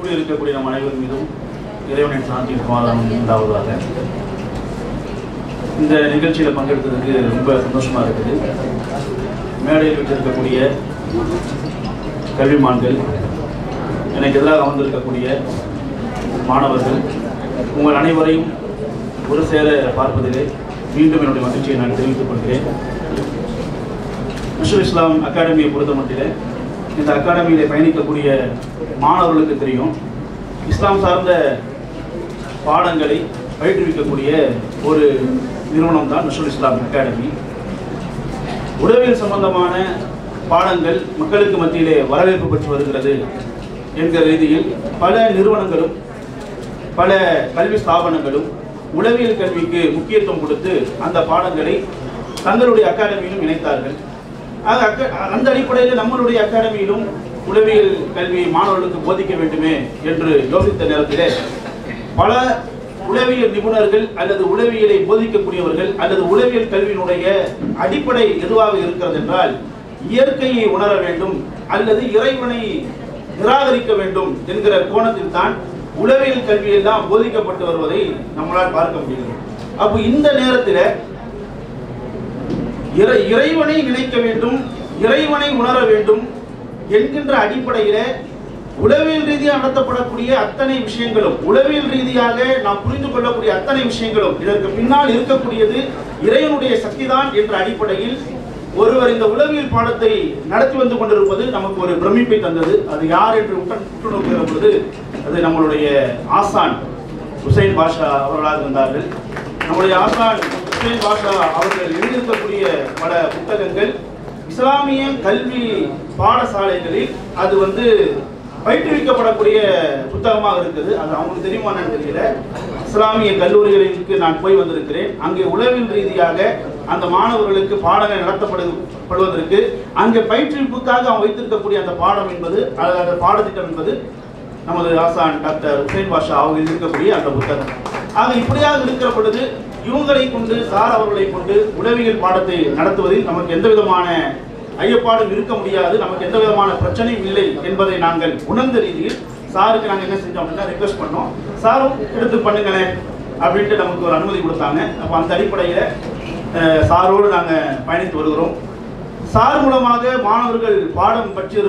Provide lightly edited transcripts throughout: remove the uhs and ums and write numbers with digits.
கூடியிருக்கக்கூடிய நம் அனைவர் மீதும் இறைவனின் சாந்தி சமாதானம் உண்டாவதாக. இந்த நிகழ்ச்சியில் பங்கெடுத்ததுக்கு ரொம்ப சந்தோஷமாக இருக்குது. மேடையில் விட்டிருக்கக்கூடிய கல்விமான்கள், எனக்கு எதிராக அமர்ந்திருக்கக்கூடிய மாணவர்கள், உங்கள் அனைவரையும் ஒரு சேர பார்ப்பதிலே மீண்டும் என்னுடைய மகிழ்ச்சியை நான் தெரிவித்துக் கொள்கிறேன். நஷ்ருல் இஸ்லாம் அகாடமியை பொறுத்த மட்டிலே இந்த அகாடமியிலே பயணிக்கக்கூடிய மாணவர்களுக்கு தெரியும், இஸ்லாம் சார்ந்த பாடங்களை பயிற்றுவிக்கக்கூடிய ஒரு நிறுவனம் தான் நஷ்ருல் இஸ்லாம் அகாடமி. உளவியல் சம்பந்தமான பாடங்கள் மக்களுக்கு மத்தியிலே வரவேற்பு பெற்று வருகிறது என்கிற ரீதியில் பல நிறுவனங்களும் பல கல்வி ஸ்தாபனங்களும் உளவியல் கல்விக்கு முக்கியத்துவம் கொடுத்து அந்த பாடங்களை தங்களுடைய அகாடமியிலும் இணைத்தார்கள். அந்த அடிப்படையில் நம்மளுடைய அகாடமியிலும் உளவியல் கல்வி மாணவர்களுக்கு போதிக்க வேண்டுமே என்று யோசித்த நேரத்திலே பல உளவியல் நிபுணர்கள் அல்லது உளவியலை போதிக்கக்கூடியவர்கள் அல்லது உளவியல் கல்வியினுடைய அடிப்படை எதுவாக இருக்கிறது என்றால் இயற்கையை உணர வேண்டும் அல்லது இறைவனை நிராகரிக்க வேண்டும் என்கிற கோணத்தில் தான் உளவியல் கல்வியெல்லாம் போதிக்கப்பட்டு வருவதை நம்மளால் பார்க்க முடிகிறது. அப்போ இந்த நேரத்தில் இறைவனை நினைக்க வேண்டும், இறைவனை உணர வேண்டும் என்கின்ற அடிப்படையில உளவியல் ரீதியாக நடத்தப்படக்கூடிய அத்தனை விஷயங்களும், உளவியல் ரீதியாக நாம் புரிந்து கொள்ளக்கூடிய அத்தனை விஷயங்களும் இதற்கு பின்னால் இருக்கக்கூடியது இறைவனுடைய சக்திதான் என்ற அடிப்படையில் ஒருவர் இந்த உளவியல் பாடத்தை நடத்தி வந்து கொண்டிருப்பது நமக்கு ஒரு பிரமிப்பை தந்தது. அது யார் என்று உற்று நோக்குகிற பொழுது அது நம்மளுடைய ஆசான் ஹுசைன் பாஷா அவர்களாக இருந்தார்கள். நம்முடைய ஆசான் ஹுசைன் பாஷா அவர்கள் எழுதியிருக்கக்கூடிய பல புத்தகங்கள் இஸ்லாமிய கல்வி பாடசாலைகளில் அது பயிற்றுவிக்கப்படக்கூடிய புத்தகமாக இருக்குது. அது அவங்களுக்கு தெரியுமான்னு தெரியல. இஸ்லாமிய கல்லூரிகளுக்கு நான் போய் வந்திருக்கிறேன். அங்கே உளவியல் ரீதியாக அந்த மாணவர்களுக்கு பாடங்கள் நடத்தப்படுவதற்கு அங்கே பயிற்றுவிப்புக்காக அவங்க வைத்திருக்கக்கூடிய அந்த பாடம் என்பது, அந்த பாடத்திட்டம் என்பது நமது ஆசான் டாக்டர் ஹுசைன் பாஷா அவங்க இருக்கக்கூடிய அந்த புத்தகம். ஆக இப்படியாக இருக்கிற பொழுது இவங்களை கொண்டு, சார் அவர்களை கொண்டு உளவியல் பாடத்தை நடத்துவதில் நமக்கு எந்த விதமான ஐயப்பாடும் இருக்க முடியாது, நமக்கு எந்த விதமான பிரச்சனையும் இல்லை என்பதை நாங்கள் உணர்ந்த ரீதியில் சாருக்கு நாங்கள் என்ன செஞ்சோம் அப்படின்னா ரெக்வஸ்ட் பண்ணோம். சாரும் எடுத்து பண்ணுங்களேன் அப்படின்ட்டு நமக்கு ஒரு அனுமதி கொடுத்தாங்க. அப்போ அந்த அடிப்படையில் சாரோடு நாங்கள் பயணித்து வருகிறோம். சார் மூலமாக மாணவர்கள் பாடம் பற்றி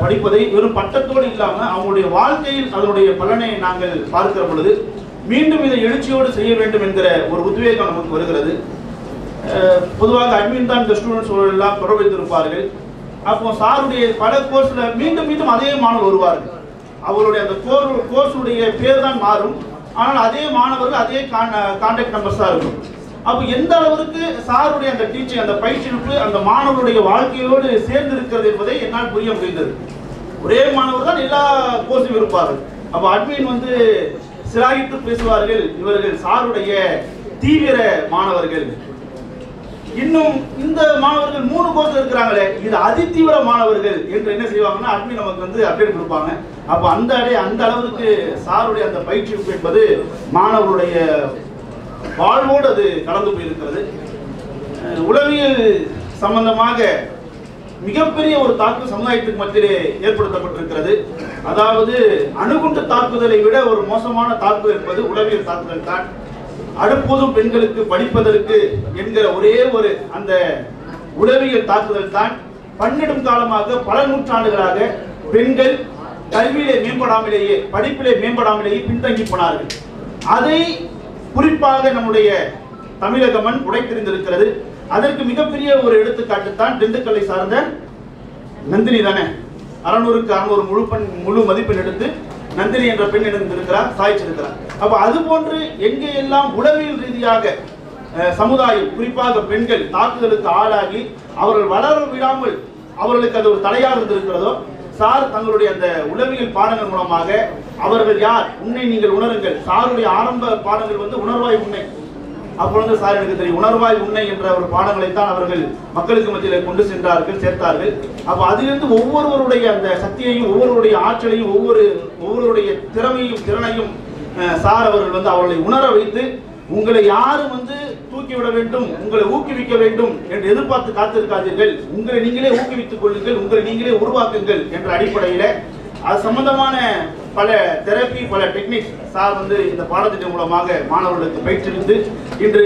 படிப்பதை வெறும் பட்டத்தோடு இல்லாமல் அவங்களுடைய வாழ்க்கையில் அதனுடைய பலனை நாங்கள் பார்க்கிற பொழுது மீண்டும் இதை எழுச்சியோடு செய்ய வேண்டும் என்கிற ஒரு உத்வேகம் நமக்கு வருகிறது. பொதுவாக அட்மின் தான் இந்த ஸ்டூடெண்ட்ஸ் எல்லாம் தொடர்பு வைத்திருப்பார்கள். அப்போ சாருடைய பல கோர்ஸ்ல மீண்டும் மீண்டும் அதே மாணவர் வருவார்கள். அவருடைய அந்த கோர்ஸுடைய பேர் தான் மாறும், ஆனால் அதே மாணவர்கள் அதே கான்டாக்ட் நம்பர்ஸ் தான் இருக்கும். அப்போ எந்த அளவுக்கு சாருடைய அந்த டீச்சிங், அந்த பயிற்சிப்பு அந்த மாணவருடைய வாழ்க்கையோடு சேர்ந்து இருக்கிறது என்பதை என்னால் புரிய முடிந்தது. ஒரே மாணவர் தான் எல்லா கோர்ஸும் இருப்பார்கள். அப்போ அட்மின் சிலாகித்து பேசுவார்கள், இவர்கள் சாருடைய தீவிர மாணவர்கள். இன்னும் இந்த மாணவர்கள் 3 கோர்ஸ் இருக்கிறாங்களே, இது அதிதீவிர மாணவர்கள் என்று என்ன செய்வாங்கன்னா அட்மின் நமக்கு அப்டேட் கொடுப்பாங்க. அப்போ அந்த அளவுக்கு சாருடைய அந்த பயிற்சிப்பு என்பது மாணவருடைய வாழ்வோடு அது கலந்து போயிருக்கிறது. உளவியல் சம்பந்தமாக மிகப்பெரிய ஒரு தாக்குதல் சமுதாயத்துக்கு மத்தியிலே ஏற்படுத்தப்பட்டிருக்கிறது. அதாவது அணுகுண்டு தாக்குதலை விட ஒரு மோசமான தாக்குதல் என்பது உளவியல் தாக்குதல் தான். அடுப்போதும் பெண்களுக்கு படிப்பதற்கு என்கிற ஒரே ஒரு அந்த உளவியல் தாக்குதல் தான் 12 காலமாக பல நூற்றாண்டுகளாக பெண்கள் கல்வியிலே மேம்படாமலேயே, படிப்பிலே மேம்படாமலேயே பின்தங்கி போனார்கள். அதை குறிப்பாக நம்முடைய தமிழக மண் உடைத்திருந்திருக்கிறது. அதற்கு மிகப்பெரிய ஒரு எடுத்துக்காட்டு தான் திண்டுக்கல்லை சார்ந்த நந்தினி தானே. 600க்கு 600 முழு மதிப்பெண் எடுத்து நந்தினி என்ற பெண் எடுத்திருக்கிறார், சாய்ச்சிருக்கிறார். அப்ப அது போன்று எங்கே எல்லாம் உளவியல் ரீதியாக சமுதாயம், குறிப்பாக பெண்கள் தாக்குதலுக்கு ஆளாகி அவர்கள் வளர விடாமல் அவர்களுக்கு அது ஒரு தடையாக இருந்திருக்கிறதோ, சார் தங்களுடைய அந்த உளவியல் பாடங்கள் மூலமாக அவர்கள் யார், உன்னை நீங்கள் உணருங்கள். சாருடைய ஆரம்ப பாடங்கள் உணர்வாய் உன்னை. அப்பொழுது சார் எனக்கு தெரியும், உணர்வாய் உன்னை என்ற ஒரு பாடங்களைத்தான் அவர்கள் மக்களுக்கு மத்தியில் கொண்டு சேர்த்தார்கள். அப்ப அதிலிருந்து ஒவ்வொருவருடைய அந்த சக்தியையும், ஒவ்வொருவருடைய ஆற்றலையும், ஒவ்வொருவருடைய திறனையும் சார் அவர்கள் அவர்களை உணர வைத்து, உங்களை யாரும் தூக்கிவிட வேண்டும், உங்களை ஊக்குவிக்க வேண்டும் என்று எதிர்பார்த்து காத்திருக்காதீர்கள், உங்களை நீங்களே ஊக்குவித்துக் கொள்ளுங்கள், உங்களை நீங்களே உருவாக்குங்கள் என்ற அடிப்படையில் அது சம்பந்தமான பல தெரப்பி, பல டெக்னிக்ஸ் சார் வந்து இந்த பாடத்திட்டம் மூலமாக மாணவர்களுக்கு பயிற்றுவித்து இன்று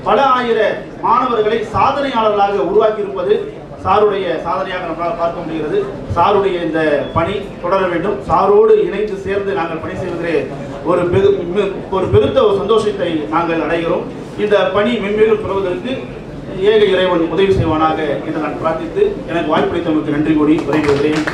பல ஆயிர மாணவர்களை சாதனையாளர்களாக உருவாக்கி இருப்பது சாருடைய சாதனையாக நம்மளால் பார்க்க முடிகிறது. சாருடைய இந்த பணி தொடர வேண்டும். சாரோடு இணைந்து சேர்ந்து நாங்கள் பணி செய்வதிலே ஒரு பெருத்த சந்தோஷத்தை நாங்கள் அடைகிறோம். இந்த பணி மென்மேலும் பெறுவதற்கு ஏக இறைவன் உதவி செய்வானாக என்று நான் பிரார்த்தித்து எனக்கு வாய்ப்பளித்தமைக்கு நன்றி கூறி விரைவில்